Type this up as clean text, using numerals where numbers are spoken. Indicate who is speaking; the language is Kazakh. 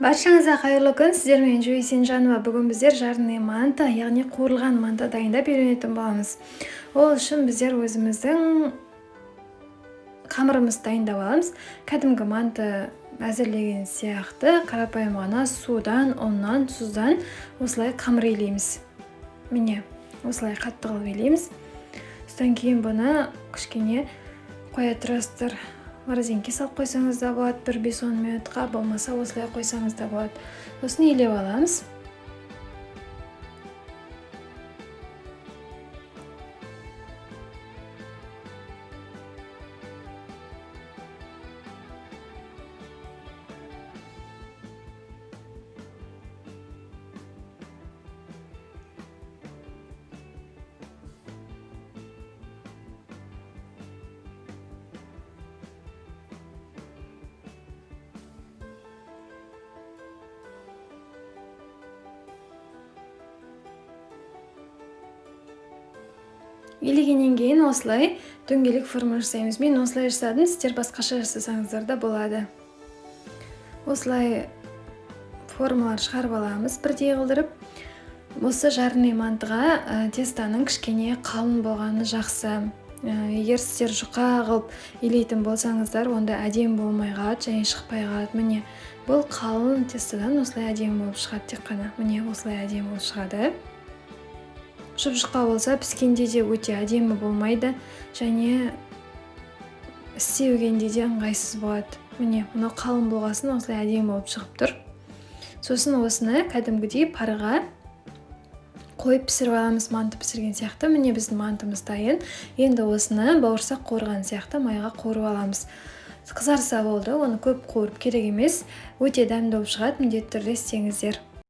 Speaker 1: Баршаңызға қайырлы күн. Сіздермен Жуи Сенжанова. Бүгін біздер жареный манта, яғни қуырылған манта дайындап үйренетін боламыз. Ол үшін біздер өзіміздің қамырымызды дайындап аламыз. Кәдімгі манта әзірлеген сияқты қарапайым ғана судан, ұннан, тұздан осылай қамыр илейміз. Міне, осылай қатты қылып илейміз. Содан кейін бұны кішкене қоя тұрасыздар. Морозилке салып қойсаңыз да болады, 1-5-10 минутқа, болмаса осылай қойсаңыз да болады. Сосын илеп аламыз. Илегеннен кейін осылай дөңгелек форма жасаймыз. Мен осылай жасадым, сіздер басқаша жасасаңыздар да болады. Осылай формалар шығарып аламыз бірдей қылдырып. Осы жареный мантыға тестаның кішкене қалың болғаны жақсы. Егер сіздер жұқа қылып илейтін болсаңыздар, онда әдемі болмай қалады және шықпай қалады. Міне, бұл қалың тестадан осылай әдемі болып шығады тек қана. Міне, осылай әдемі болып шығады. Жұп-жұқа болса, піскенде де өте әдемі болмайды, және істеугенде де ыңғайсыз болады. Міне, мынау қалың болғасын осылай әдемі болып шығып тұр. Сосын осыны кәдімгідей парыға қойып пісіріп аламыз, манты пісірген сияқты. Міне біздің мантымыз дайын. Енді осыны бауырсақ қуырған сияқты майға қуырып аламыз. Қызарса болды, оны көп қуырып керек емес. Өте дәмді болып шығады, міндетті түрде істеңіздер.